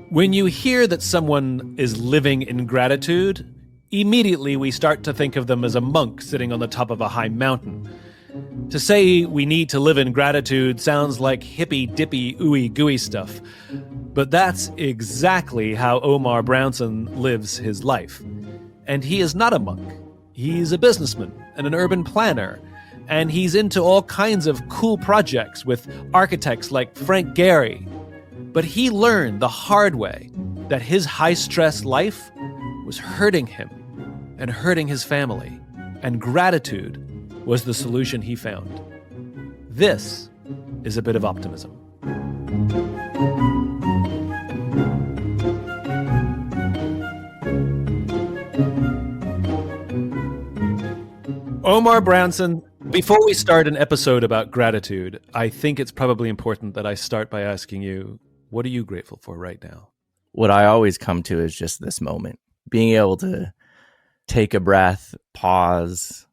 When you hear that someone is living in gratitude, immediately we start to think of them as a monk sitting on the top of a high mountain. To say we need to live in gratitude sounds like hippy-dippy, ooey-gooey stuff. But that's exactly how Omar Brownson lives his life. And he is not a monk. He's a businessman and an urban planner. And he's into all kinds of cool projects with architects like Frank Gehry. But he learned the hard way that his high-stress life was hurting him and hurting his family. And gratitude was the solution he found. This is a bit of optimism. Omar Brownson, before we start an episode about gratitude, I think it's probably important that I start by asking you, what are you grateful for right now? What I always come to is just this moment, being able to take a breath, pause,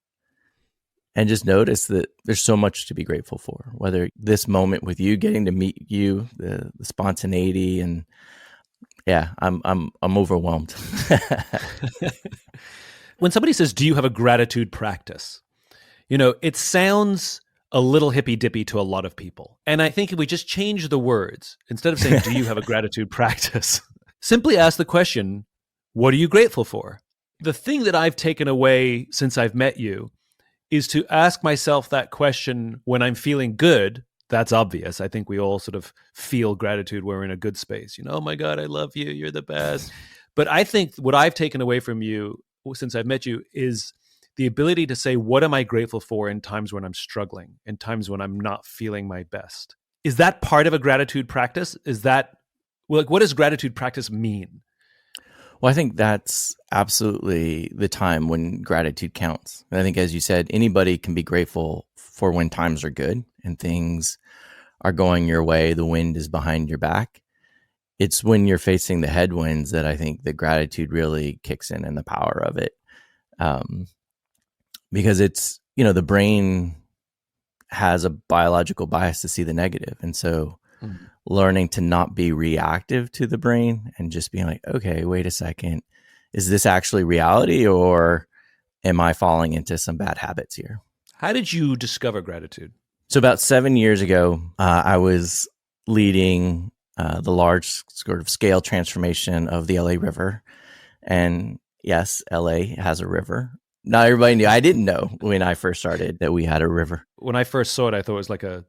and just notice that there's so much to be grateful for. Whether this moment with you, getting to meet you, the spontaneity, and yeah, I'm overwhelmed. When somebody says, "Do you have a gratitude practice?" It sounds a little hippy-dippy to a lot of people. And I think if we just change the words, instead of saying, "Do you have a gratitude practice?" simply ask the question, what are you grateful for? The thing that I've taken away since I've met you is to ask myself that question when I'm feeling good. That's obvious. I think we all sort of feel gratitude when we're in a good space. Oh my God, I love you. You're the best. But I think what I've taken away from you since I've met you is the ability to say, what am I grateful for in times when I'm struggling, in times when I'm not feeling my best? Is that part of a gratitude practice? What does gratitude practice mean? Well, I think that's absolutely the time when gratitude counts. And I think, as you said, anybody can be grateful for when times are good and things are going your way, the wind is behind your back. It's when you're facing the headwinds that I think the gratitude really kicks in and the power of it. Because it's, the brain has a biological bias to see the negative. And so learning to not be reactive to the brain and just being like, okay, wait a second, is this actually reality or am I falling into some bad habits here? How did you discover gratitude? So about 7 years ago, I was leading the large sort of scale transformation of the LA River. And yes, LA has a river. Not everybody knew. I didn't know when I first started that we had a river. When I first saw it, I thought it was like a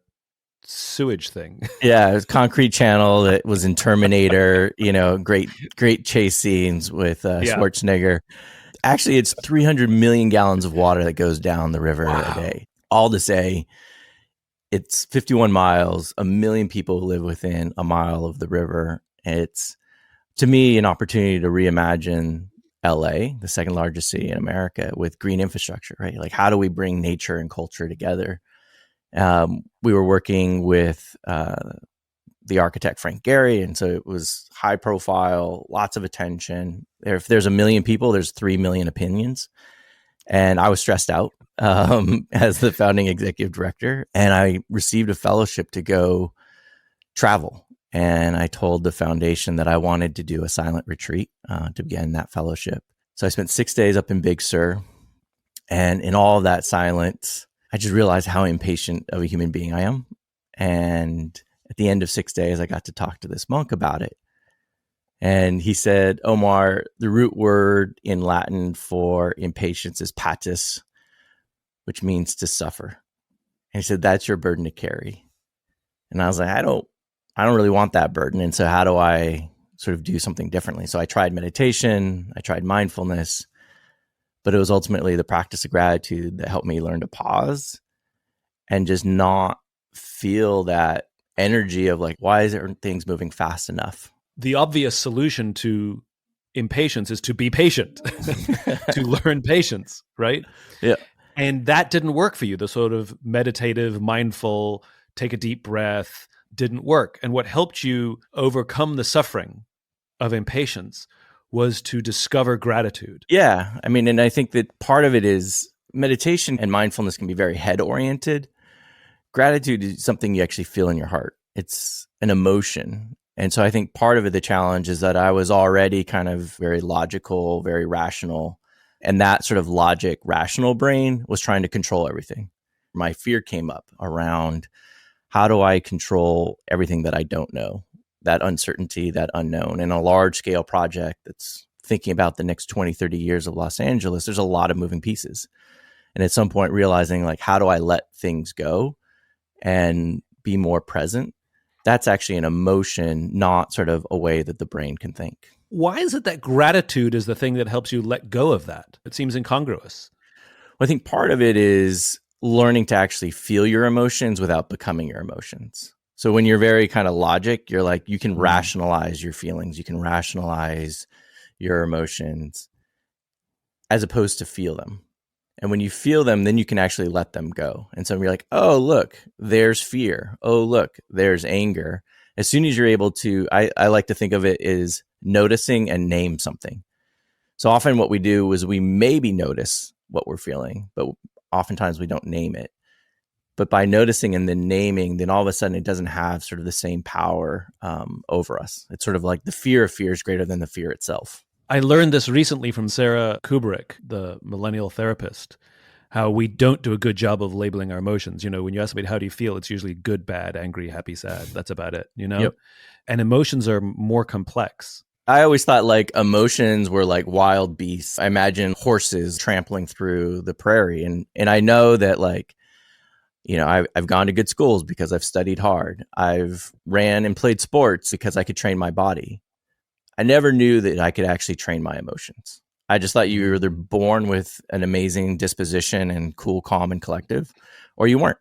sewage thing. Yeah, it was a concrete channel that was in Terminator, great chase scenes with Schwarzenegger. Actually, it's 300 million gallons of water that goes down the river a day. All to say, it's 51 miles, 1 million people live within a mile of the river. It's, to me, an opportunity to reimagine LA, the second largest city in America, with green infrastructure, right? Like, how do we bring nature and culture together? We were working with the architect Frank Gehry, and so it was high profile, lots of attention. If there's 1 million people, there's 3 million opinions. And I was stressed out as the founding executive director, and I received a fellowship to go travel. And I told the foundation that I wanted to do a silent retreat to begin that fellowship. So I spent 6 days up in Big Sur, and in all of that silence, I just realized how impatient of a human being I am. And at the end of 6 days, I got to talk to this monk about it. And he said, Omar, the root word in Latin for impatience is patis, which means to suffer. And he said, that's your burden to carry. And I was like, I don't really want that burden. And so how do I sort of do something differently? So I tried meditation, I tried mindfulness, but it was ultimately the practice of gratitude that helped me learn to pause and just not feel that energy of like, why aren't things moving fast enough? The obvious solution to impatience is to be patient, to learn patience, right? Yeah. And that didn't work for you. The sort of meditative, mindful, take a deep breath didn't work. And what helped you overcome the suffering of impatience was to discover gratitude. Yeah. I mean, and I think that part of it is meditation and mindfulness can be very head oriented. Gratitude is something you actually feel in your heart. It's an emotion. And so I think part of it, the challenge is that I was already kind of very logical, very rational. And that sort of logic, rational brain was trying to control everything. My fear came up around, how do I control everything that I don't know? That uncertainty, that unknown. In a large scale project that's thinking about the next 20, 30 years of Los Angeles, there's a lot of moving pieces. And at some point realizing, like, how do I let things go and be more present? That's actually an emotion, not sort of a way that the brain can think. Why is it that gratitude is the thing that helps you let go of that? It seems incongruous. Well, I think part of it is learning to actually feel your emotions without becoming your emotions. So when you're very kind of logic, you're like, you can rationalize your feelings, you can rationalize your emotions as opposed to feel them. And when you feel them, then you can actually let them go. And so you're like, oh, look, there's fear. Oh, look, there's anger. As soon as you're able to, I like to think of it as noticing and name something. So often what we do is we maybe notice what we're feeling, but oftentimes we don't name it. But by noticing and then naming, then all of a sudden it doesn't have sort of the same power over us. It's sort of like the fear of fear is greater than the fear itself. I learned this recently from Sarah Kubrick, the millennial therapist, how we don't do a good job of labeling our emotions. You know, when you ask somebody, how do you feel? It's usually good, bad, angry, happy, sad. That's about it, you know? Yep. And emotions are more complex. I always thought like emotions were like wild beasts. I imagine horses trampling through the prairie. And I know that, like, you know, I've gone to good schools because I've studied hard. I've ran and played sports because I could train my body. I never knew that I could actually train my emotions. I just thought you were either born with an amazing disposition and cool, calm, and collective, or you weren't.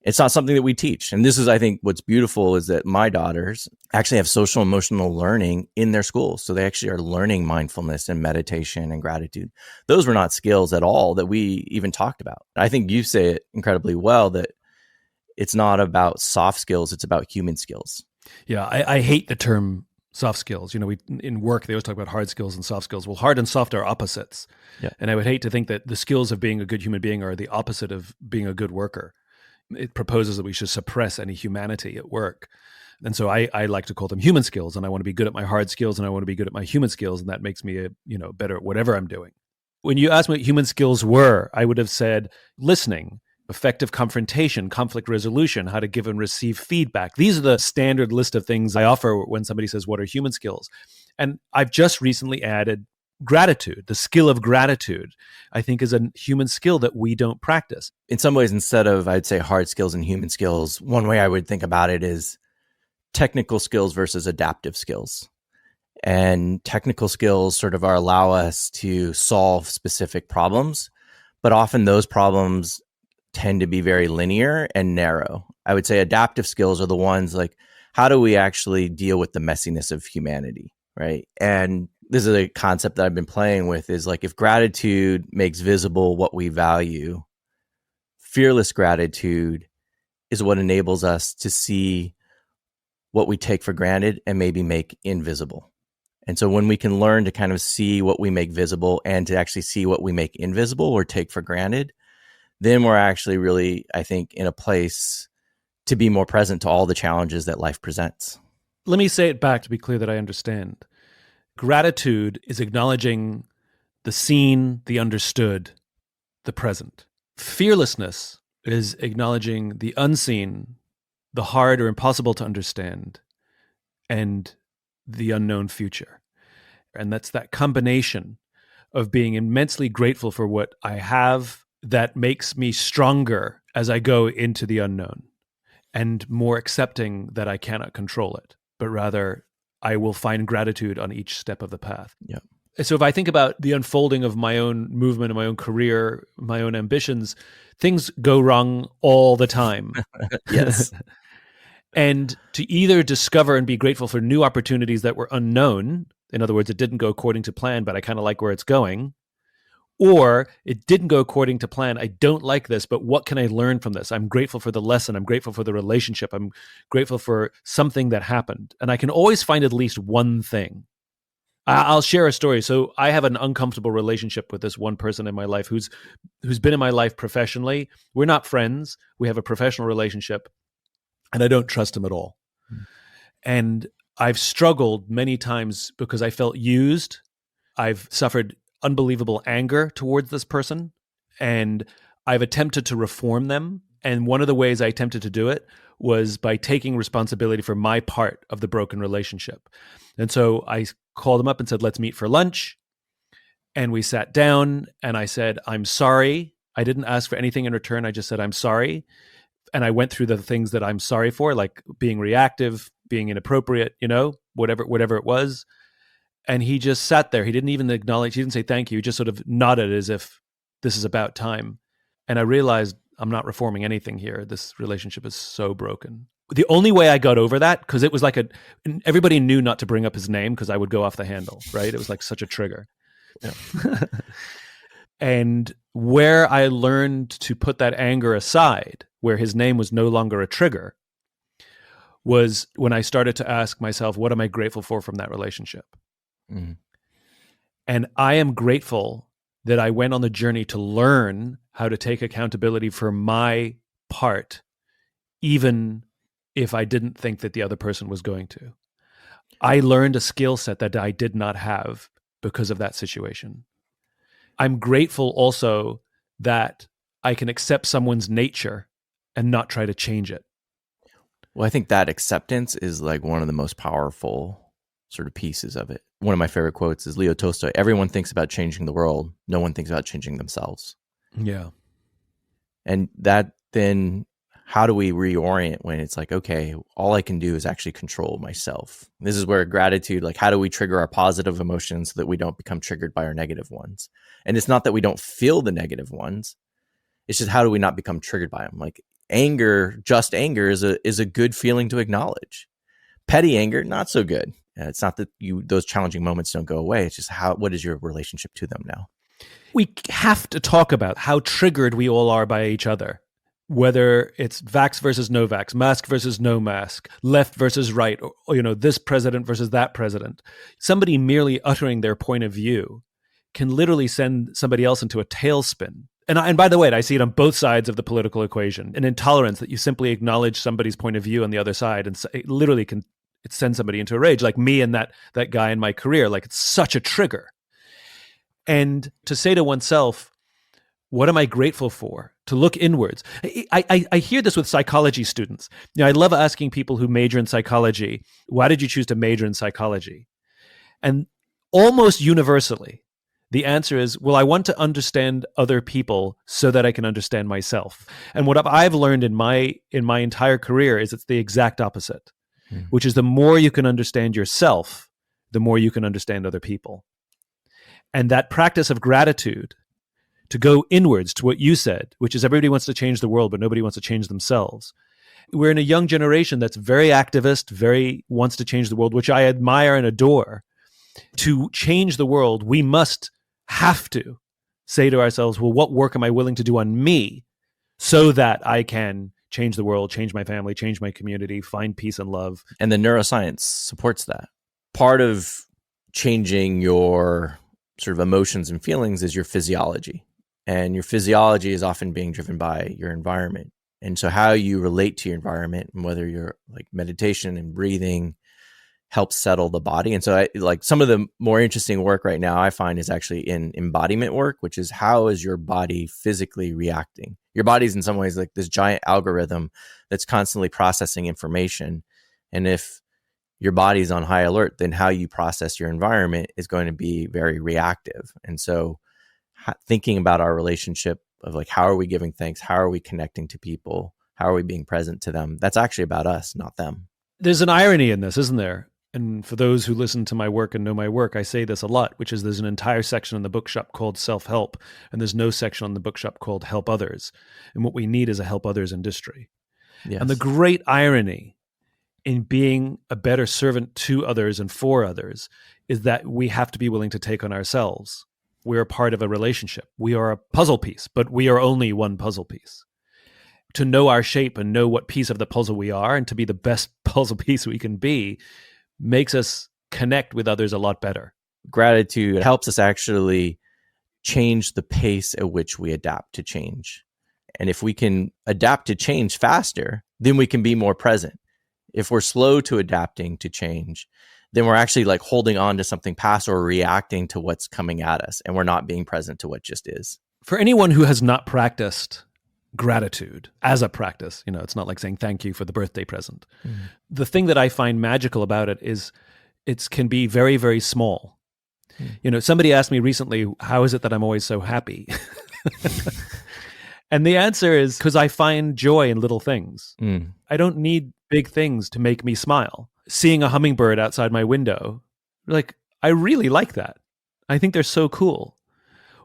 It's not something that we teach. And this is, I think, what's beautiful is that my daughters actually have social emotional learning in their schools. So they actually are learning mindfulness and meditation and gratitude. Those were not skills at all that we even talked about. I think you say it incredibly well, that it's not about soft skills, it's about human skills. Yeah, I hate the term soft skills. You know, in work, they always talk about hard skills and soft skills. Well, hard and soft are opposites. Yeah. And I would hate to think that the skills of being a good human being are the opposite of being a good worker. It proposes that we should suppress any humanity at work. And so I like to call them human skills, and I want to be good at my hard skills, and I want to be good at my human skills, and that makes me better at whatever I'm doing. When you asked me what human skills were, I would have said listening, effective confrontation, conflict resolution, how to give and receive feedback. These are the standard list of things I offer when somebody says, what are human skills? And I've just recently added gratitude. The skill of gratitude, I think, is a human skill that we don't practice. In some ways, instead of, I'd say, hard skills and human skills, one way I would think about it is technical skills versus adaptive skills. And technical skills sort of allow us to solve specific problems, but often those problems tend to be very linear and narrow. I would say adaptive skills are the ones like, how do we actually deal with the messiness of humanity, right? And this is a concept that I've been playing with, is like, if gratitude makes visible what we value, fearless gratitude is what enables us to see what we take for granted and maybe make invisible. And so when we can learn to kind of see what we make visible and to actually see what we make invisible or take for granted, then we're actually really, I think, in a place to be more present to all the challenges that life presents. Let me say it back to be clear that I understand. Gratitude is acknowledging the seen, the understood, the present. Fearlessness is acknowledging the unseen, the hard or impossible to understand, and the unknown future. And that's that combination of being immensely grateful for what I have that makes me stronger as I go into the unknown, and more accepting that I cannot control it, but rather I will find gratitude on each step of the path. Yeah. So if I think about the unfolding of my own movement and my own career, my own ambitions, things go wrong all the time. Yes. And to either discover and be grateful for new opportunities that were unknown, in other words, it didn't go according to plan, but I kind of like where it's going, or it didn't go according to plan. I don't like this, but what can I learn from this? I'm grateful for the lesson. I'm grateful for the relationship. I'm grateful for something that happened. And I can always find at least one thing. I'll share a story. So I have an uncomfortable relationship with this one person in my life who's been in my life professionally. We're not friends. We have a professional relationship, and I don't trust him at all. And I've struggled many times because I felt used. I've suffered unbelievable anger towards this person, and I've attempted to reform them. And one of the ways I attempted to do it was by taking responsibility for my part of the broken relationship. And so I called him up and said, let's meet for lunch. And we sat down and I said, I'm sorry. I didn't ask for anything in return. I just said, I'm sorry. And I went through the things that I'm sorry for, like being reactive, being inappropriate, whatever it was. And he just sat there. He didn't even acknowledge, he didn't say thank you. He just sort of nodded as if this is about time. And I realized I'm not reforming anything here. This relationship is so broken. The only way I got over that, because it was like everybody knew not to bring up his name because I would go off the handle, right? It was like such a trigger. Yeah. And where I learned to put that anger aside, where his name was no longer a trigger, was when I started to ask myself, what am I grateful for from that relationship? Mm-hmm. And I am grateful that I went on the journey to learn how to take accountability for my part, even if I didn't think that the other person was going to. I learned a skill set that I did not have because of that situation. I'm grateful also that I can accept someone's nature and not try to change it. Well, I think that acceptance is like one of the most powerful sort of pieces of it. One of my favorite quotes is Leo Tolstoy: everyone thinks about changing the world. No one thinks about changing themselves. Yeah. And that then, how do we reorient when it's like, okay, all I can do is actually control myself? This is where gratitude, like, how do we trigger our positive emotions so that we don't become triggered by our negative ones? And it's not that we don't feel the negative ones. It's just, how do we not become triggered by them? Like anger, just anger is a good feeling to acknowledge. Petty anger, not so good. It's not that those challenging moments don't go away. It's just what is your relationship to them now? We have to talk about how triggered we all are by each other. Whether it's vax versus no vax, mask versus no mask, left versus right, or this president versus that president. Somebody merely uttering their point of view can literally send somebody else into a tailspin. And by the way, I see it on both sides of the political equation. An intolerance that you simply acknowledge somebody's point of view on the other side, and it literally can send somebody into a rage, like me and that guy in my career. Like, it's such a trigger. And to say to oneself, what am I grateful for? To look inwards. I hear this with psychology students. I love asking people who major in psychology, why did you choose to major in psychology? And almost universally, the answer is, well, I want to understand other people so that I can understand myself. And what I've learned in my entire career is it's the exact opposite, which is the more you can understand yourself, the more you can understand other people. And that practice of gratitude, to go inwards to what you said, which is everybody wants to change the world, but nobody wants to change themselves. We're in a young generation that's very activist, very wants to change the world, which I admire and adore. To change the world, we have to say to ourselves, well, what work am I willing to do on me so that I can change the world, change my family, change my community, find peace and love? And the neuroscience supports that. Part of changing your sort of emotions and feelings is your physiology. And your physiology is often being driven by your environment. And so how you relate to your environment, and whether you're like meditation and breathing, helps settle the body. And so some of the more interesting work right now I find is actually in embodiment work, which is, how is your body physically reacting? Your body's in some ways like this giant algorithm that's constantly processing information. And if your body's on high alert, then how you process your environment is going to be very reactive. And so thinking about our relationship of like, how are we giving thanks? How are we connecting to people? How are we being present to them? That's actually about us, not them. There's an irony in this, isn't there? And for those who listen to my work and know my work, I say this a lot, which is there's an entire section in the bookshop called self-help, and there's no section on the bookshop called help others. And what we need is a help others industry. Yes. And the great irony in being a better servant to others and for others is that we have to be willing to take on ourselves. We're a part of a relationship. We are a puzzle piece, but we are only one puzzle piece. To know our shape and know what piece of the puzzle we are, and to be the best puzzle piece we can be, makes us connect with others a lot better. Gratitude helps us actually change the pace at which we adapt to change. And if we can adapt to change faster, then we can be more present. If we're slow to adapting to change, then we're actually like holding on to something past or reacting to what's coming at us, and we're not being present to what just is. For anyone who has not practiced gratitude as a practice, it's not like saying thank you for the birthday present. The thing that I find magical about it is it can be very, very small. Somebody asked me recently, how is it that I'm always so happy? And the answer is because I find joy in little things. I don't need big things to make me smile. Seeing a hummingbird outside my window, I really like that. I think they're so cool.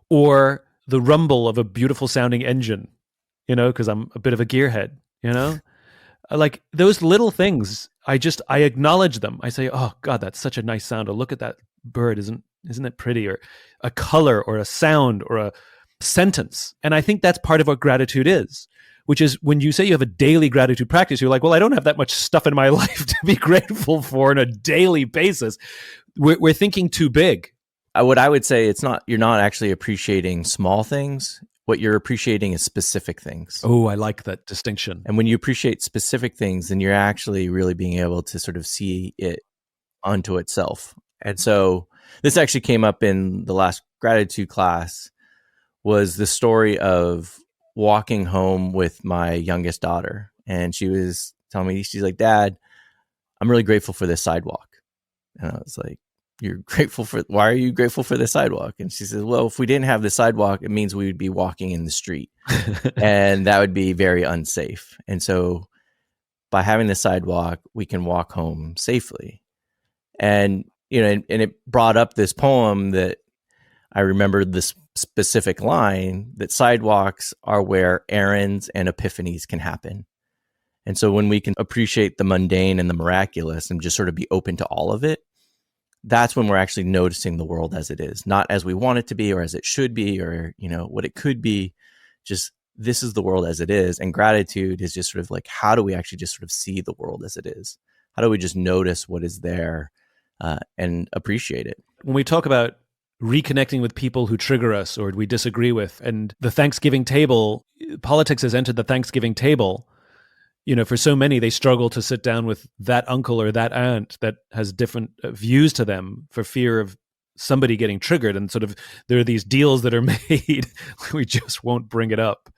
Or the rumble of a beautiful sounding engine, because I'm a bit of a gearhead, like those little things, I acknowledge them. I say, oh God, that's such a nice sound. Or look at that bird. Isn't it pretty? Or a color or a sound or a sentence. And I think that's part of what gratitude is, which is when you say you have a daily gratitude practice, you're like, well, I don't have that much stuff in my life to be grateful for on a daily basis. We're thinking too big. What I would say, you're not actually appreciating small things. What you're appreciating is specific things. Oh, I like that distinction. And when you appreciate specific things, then you're actually really being able to sort of see it unto itself. And so this actually came up in the last gratitude class, was the story of walking home with my youngest daughter. And she was telling me, she's like, Dad, I'm really grateful for this sidewalk. And I was like, why are you grateful for the sidewalk? And she says, well, if we didn't have the sidewalk, it means we would be walking in the street and that would be very unsafe. And so by having the sidewalk, we can walk home safely. And, and it brought up this poem that I remembered this specific line, that sidewalks are where errands and epiphanies can happen. And so when we can appreciate the mundane and the miraculous and just sort of be open to all of it, that's when we're actually noticing the world as it is, not as we want it to be or as it should be or, what it could be. Just this is the world as it is. And gratitude is just sort of like, how do we actually just sort of see the world as it is? How do we just notice what is there and appreciate it? When we talk about reconnecting with people who trigger us or we disagree with, and the Thanksgiving table, politics has entered the Thanksgiving table. For so many, they struggle to sit down with that uncle or that aunt that has different views to them for fear of somebody getting triggered. And sort of there are these deals that are made. We just won't bring it up.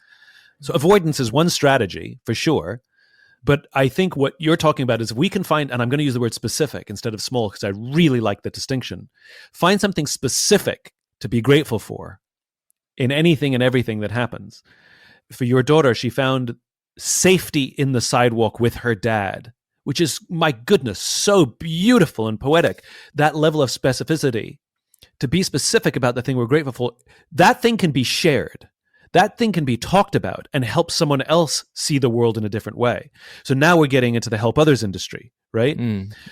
So avoidance is one strategy for sure. But I think what you're talking about is if we can find, and I'm going to use the word specific instead of small because I really like the distinction, find something specific to be grateful for in anything and everything that happens. For your daughter, she found safety in the sidewalk with her dad, which is, my goodness, so beautiful and poetic. That level of specificity, to be specific about the thing we're grateful for, that thing can be shared. That thing can be talked about and help someone else see the world in a different way. So now we're getting into the help others industry, right?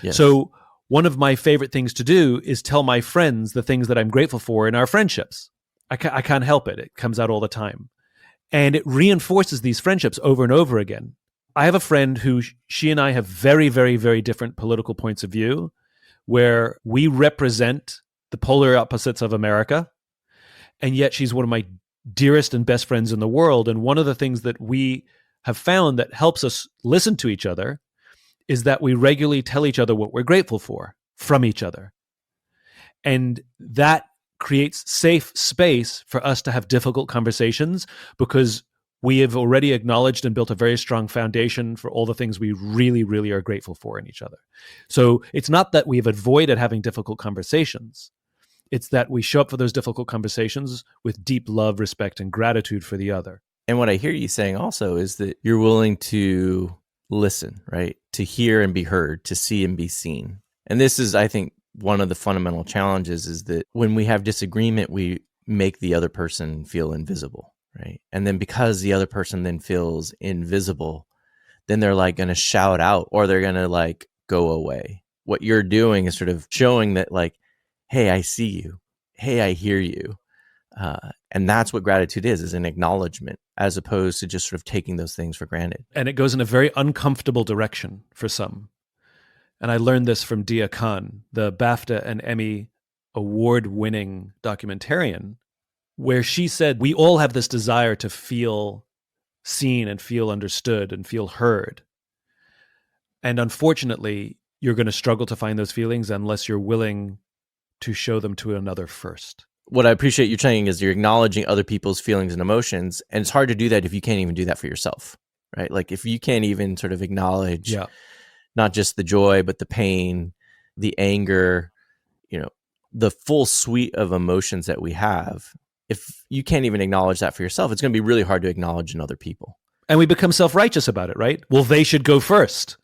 Yes. So one of my favorite things to do is tell my friends the things that I'm grateful for in our friendships. I can't help it. It comes out all the time. And it reinforces these friendships over and over again. I have a friend who she and I have very, very, very different political points of view, where we represent the polar opposites of America. And yet she's one of my dearest and best friends in the world. And one of the things that we have found that helps us listen to each other is that we regularly tell each other what we're grateful for from each other. And that creates safe space for us to have difficult conversations because we have already acknowledged and built a very strong foundation for all the things we really, really are grateful for in each other. So it's not that we've avoided having difficult conversations. It's that we show up for those difficult conversations with deep love, respect, and gratitude for the other. And what I hear you saying also is that you're willing to listen, right? To hear and be heard, to see and be seen. And this is, I think, one of the fundamental challenges is that when we have disagreement, we make the other person feel invisible, right? And then because the other person then feels invisible, then they're like going to shout out or they're going to like go away. What you're doing is sort of showing that like, hey, I see you. Hey, I hear you. And that's what gratitude is an acknowledgement as opposed to just sort of taking those things for granted. And it goes in a very uncomfortable direction for some. And I learned this from Dia Khan, the BAFTA and Emmy award-winning documentarian, where she said, we all have this desire to feel seen and feel understood and feel heard. And unfortunately, you're going to struggle to find those feelings unless you're willing to show them to another first. What I appreciate you're saying is you're acknowledging other people's feelings and emotions. And it's hard to do that if you can't even do that for yourself, right? Like if you can't even sort of acknowledge not just the joy, but the pain, the anger, the full suite of emotions that we have. If you can't even acknowledge that for yourself, it's going to be really hard to acknowledge in other people. And we become self-righteous about it, right? Well, they should go first.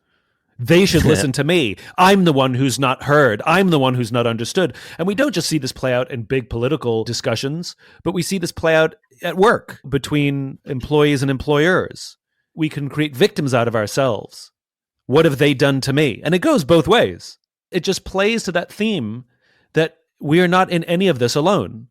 They should listen to me. I'm the one who's not heard. I'm the one who's not understood. And we don't just see this play out in big political discussions, but we see this play out at work between employees and employers. We can create victims out of ourselves. What have they done to me? And it goes both ways. It just plays to that theme that we are not in any of this alone.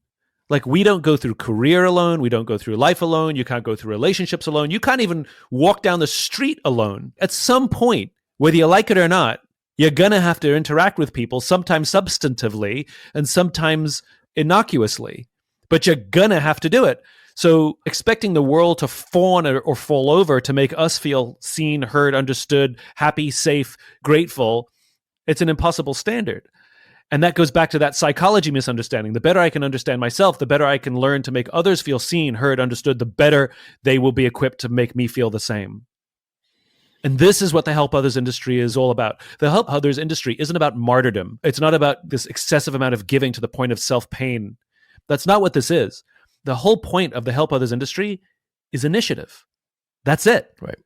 Like we don't go through career alone. We don't go through life alone. You can't go through relationships alone. You can't even walk down the street alone. At some point, whether you like it or not, you're going to have to interact with people, sometimes substantively and sometimes innocuously, but you're going to have to do it. So expecting the world to fawn or fall over to make us feel seen, heard, understood, happy, safe, grateful, it's an impossible standard. And that goes back to that psychology misunderstanding. The better I can understand myself, the better I can learn to make others feel seen, heard, understood, the better they will be equipped to make me feel the same. And this is what the help others industry is all about. The help others industry isn't about martyrdom. It's not about this excessive amount of giving to the point of self-pain. That's not what this is. The whole point of the help others industry is initiative. That's it. Right.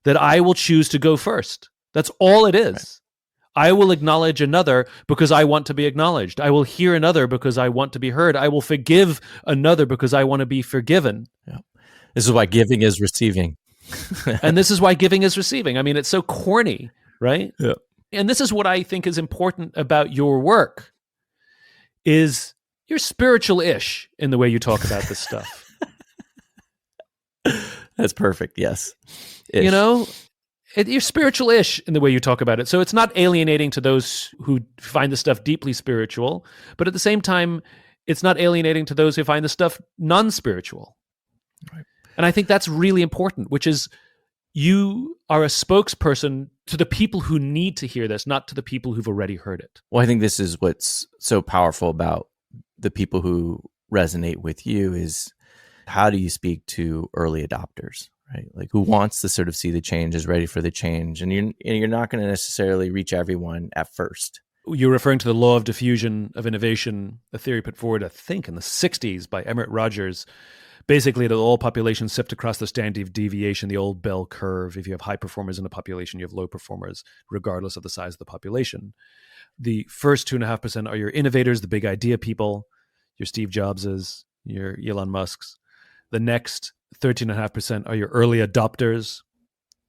That I will choose to go first. That's all it is. Right. I will acknowledge another because I want to be acknowledged. I will hear another because I want to be heard. I will forgive another because I want to be forgiven. Yeah. This is why giving is receiving. And this is why giving is receiving. I mean, it's so corny, right? Yeah. And this is what I think is important about your work is you're spiritual-ish in the way you talk about this stuff. That's perfect. Yes. Ish. You're spiritual-ish in the way you talk about it. So it's not alienating to those who find the stuff deeply spiritual, but at the same time, it's not alienating to those who find the stuff non-spiritual. Right. And I think that's really important, which is you are a spokesperson to the people who need to hear this, not to the people who've already heard it. Well, I think this is what's so powerful about the people who resonate with you is how do you speak to early adopters, right? Like who wants to sort of see the change, is ready for the change. And you're not going to necessarily reach everyone at first. You're referring to the law of diffusion of innovation, a theory put forward, I think, in the 60s by Emmett Rogers. Basically, that all populations sift across the standard deviation, the old bell curve. If you have high performers in a population, you have low performers, regardless of the size of the population. The first 2.5% are your innovators, the big idea people, your Steve Jobses, your Elon Musks. The next 13.5% are your early adopters.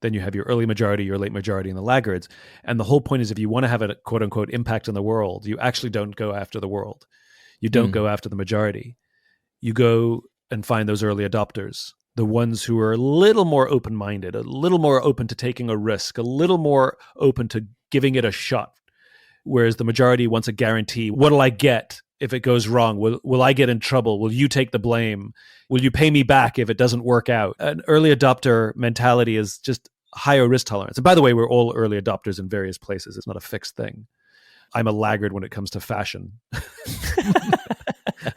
Then you have your early majority, your late majority, and the laggards. And the whole point is if you want to have a quote unquote impact on the world, you actually don't go after the world. You don't go after the majority. You go and find those early adopters, the ones who are a little more open-minded, a little more open to taking a risk, a little more open to giving it a shot. Whereas the majority wants a guarantee. What'll I get if it goes wrong? Will I get in trouble? Will you take the blame? Will you pay me back if it doesn't work out? An early adopter mentality is just higher risk tolerance. And by the way, we're all early adopters in various places. It's not a fixed thing. I'm a laggard when it comes to fashion.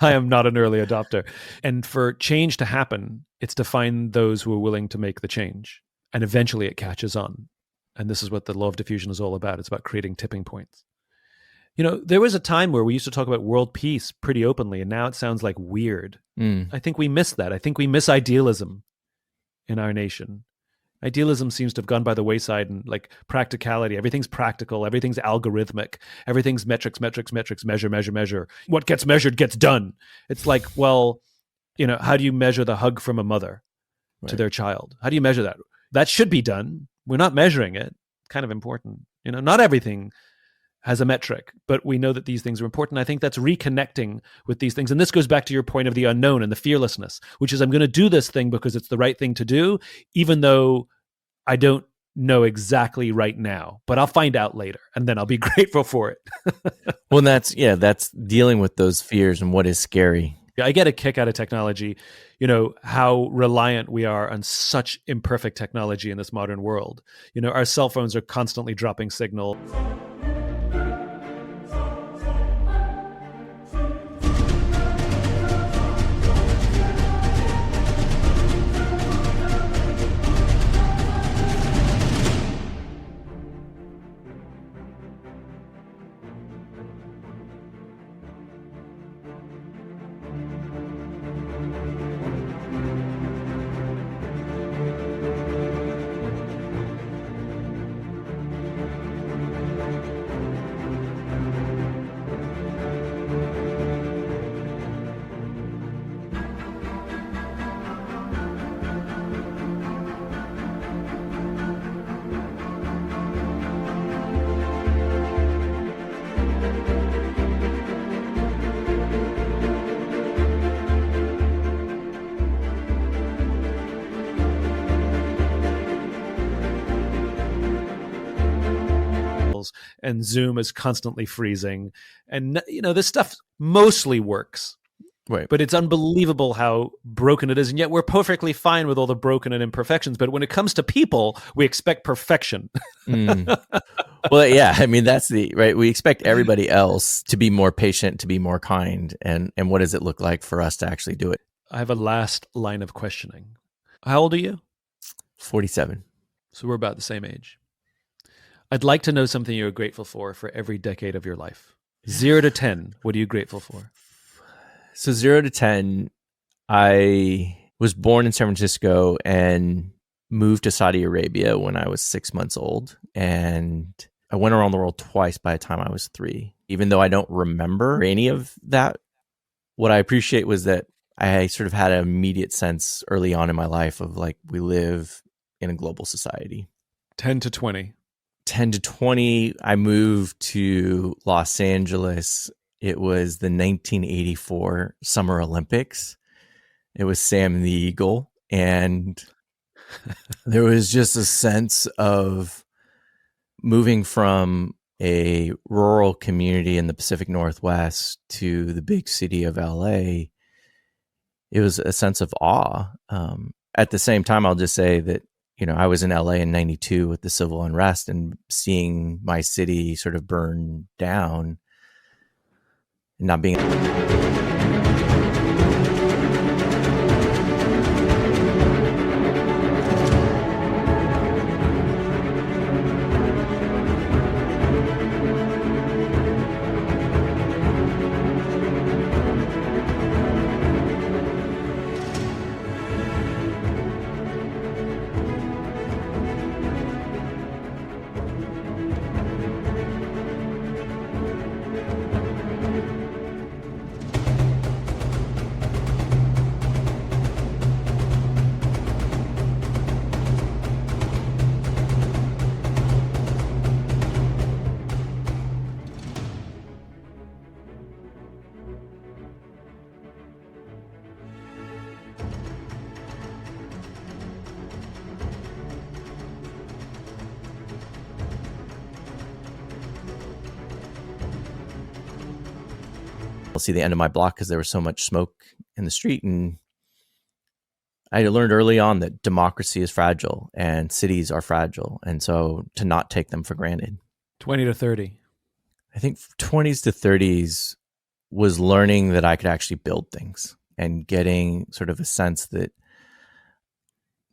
I am not an early adopter. And for change to happen, it's to find those who are willing to make the change. And eventually it catches on. And this is what the law of diffusion is all about. It's about creating tipping points. There was a time where we used to talk about world peace pretty openly, and now it sounds like weird. I think we miss that. I think we miss idealism in our nation. Idealism seems to have gone by the wayside, and like practicality. Everything's practical. Everything's algorithmic. Everything's metrics, measure. What gets measured gets done. It's like, well, how do you measure the hug from a mother to their child? How do you measure that? That should be done. We're not measuring it. It's kind of important. Not everything has a metric, but we know that these things are important. I think that's reconnecting with these things. And this goes back to your point of the unknown and the fearlessness, which is I'm going to do this thing because it's the right thing to do, even though I don't know exactly right now, but I'll find out later, and then I'll be grateful for it. Well, that's dealing with those fears and what is scary. I get a kick out of technology, how reliant we are on such imperfect technology in this modern world. Our cell phones are constantly dropping signal. And Zoom is constantly freezing. And, this stuff mostly works. Right. But it's unbelievable how broken it is. And yet we're perfectly fine with all the broken and imperfections. But when it comes to people, we expect perfection. Well, yeah, I mean, that's right. We expect everybody else to be more patient, to be more kind. And what does it look like for us to actually do it? I have a last line of questioning. How old are you? 47. So we're about the same age. I'd like to know something you're grateful for every decade of your life. 0 to 10, what are you grateful for? So 0 to 10, I was born in San Francisco and moved to Saudi Arabia when I was 6 months old. And I went around the world twice by the time I was 3. Even though I don't remember any of that, what I appreciate was that I sort of had an immediate sense early on in my life of like, we live in a global society. 10 to 20. 10 to 20, I moved to Los Angeles. It was the 1984 Summer Olympics. It was Sam the Eagle. And there was just a sense of moving from a rural community in the Pacific Northwest to the big city of LA. It was a sense of awe. At the same time, I'll just say that I was in LA in 92 with the civil unrest and seeing my city sort of burn down and not being. I'll see the end of my block because there was so much smoke in the street. And I learned early on that democracy is fragile and cities are fragile. And so to not take them for granted. 20 to 30. I think 20s to 30s was learning that I could actually build things and getting sort of a sense that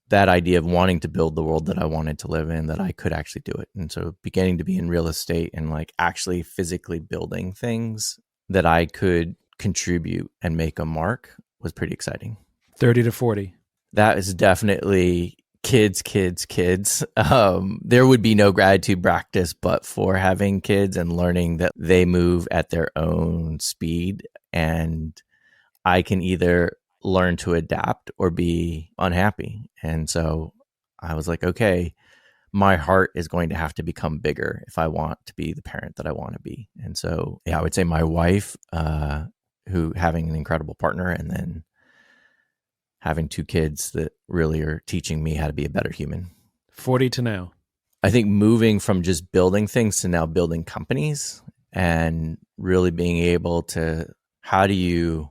that idea of wanting to build the world that I wanted to live in, that I could actually do it. And so beginning to be in real estate and like actually physically building things that I could contribute and make a mark was pretty exciting. 30 to 40. That is definitely kids. There would be no gratitude practice but for having kids and learning that they move at their own speed. And I can either learn to adapt or be unhappy. And so I was like, okay, my heart is going to have to become bigger if I want to be the parent that I want to be. And so, yeah, I would say my wife, who having an incredible partner and then having 2 kids that really are teaching me how to be a better human. 40 to now. I think moving from just building things to now building companies and really being able to, how do you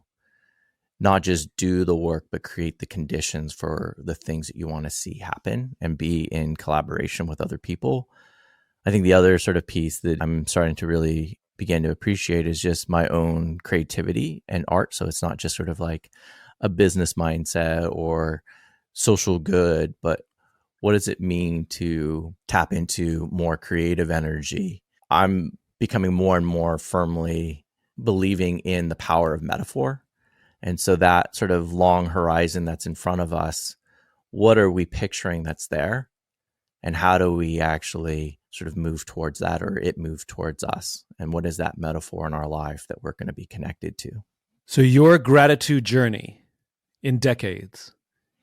not just do the work, but create the conditions for the things that you want to see happen and be in collaboration with other people. I think the other sort of piece that I'm starting to really begin to appreciate is just my own creativity and art. So it's not just sort of like a business mindset or social good, but what does it mean to tap into more creative energy? I'm becoming more and more firmly believing in the power of metaphor. And so that sort of long horizon that's in front of us, what are we picturing that's there? And how do we actually sort of move towards that, or it move towards us? And what is that metaphor in our life that we're going to be connected to? So your gratitude journey in decades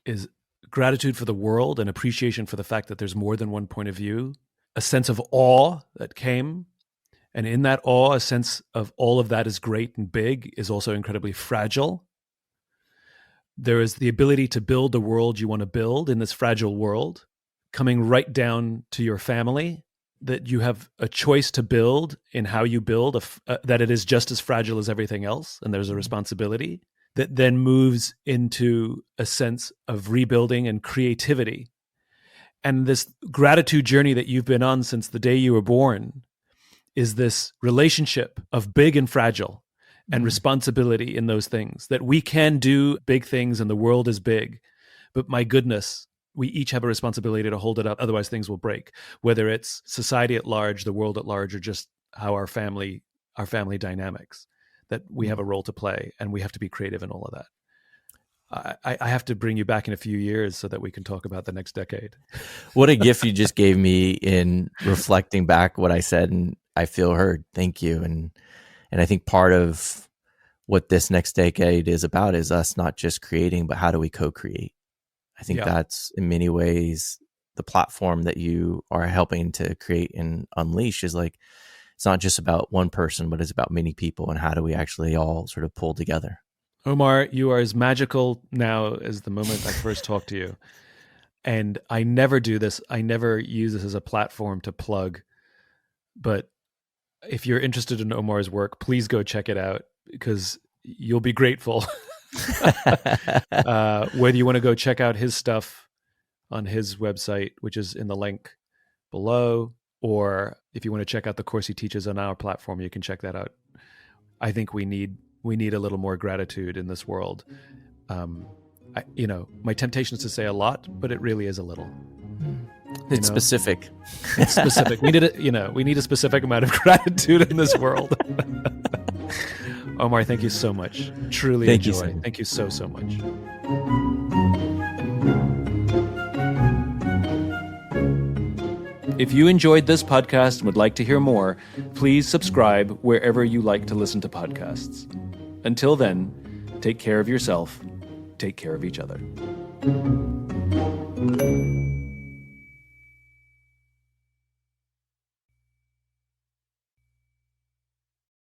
is gratitude for the world and appreciation for the fact that there's more than one point of view, a sense of awe that came. And in that awe, a sense of all of that is great and big is also incredibly fragile. There is the ability to build the world you want to build in this fragile world, coming right down to your family, that you have a choice to build in how you build, that it is just as fragile as everything else, and there's a responsibility that then moves into a sense of rebuilding and creativity. And this gratitude journey that you've been on since the day you were born is this relationship of big and fragile and responsibility in those things, that we can do big things and the world is big, but my goodness, we each have a responsibility to hold it up. Otherwise things will break, whether it's society at large, the world at large, or just how our family dynamics, that we have a role to play and we have to be creative in all of that. I have to bring you back in a few years so that we can talk about the next decade. What a gift you just gave me in reflecting back what I said, and I feel heard. Thank you. And I think part of what this next decade is about is us not just creating, but how do we co-create? I think that's in many ways the platform that you are helping to create and unleash is like, it's not just about one person, but it's about many people. And how do we actually all sort of pull together? Omar, you are as magical now as the moment I first talked to you. And I never do this. I never use this as a platform to plug. But if you're interested in Omar's work, please go check it out because you'll be grateful. Whether you want to go check out his stuff on his website, which is in the link below, or if you want to check out the course he teaches on our platform, you can check that out. I think we need a little more gratitude in this world. My temptation is to say a lot, but it really is a little. It's specific. It's specific. We need a specific amount of gratitude in this world. Omar, thank you so much. Truly enjoy. Thank you so much. If you enjoyed this podcast and would like to hear more, please subscribe wherever you like to listen to podcasts. Until then, take care of yourself. Take care of each other.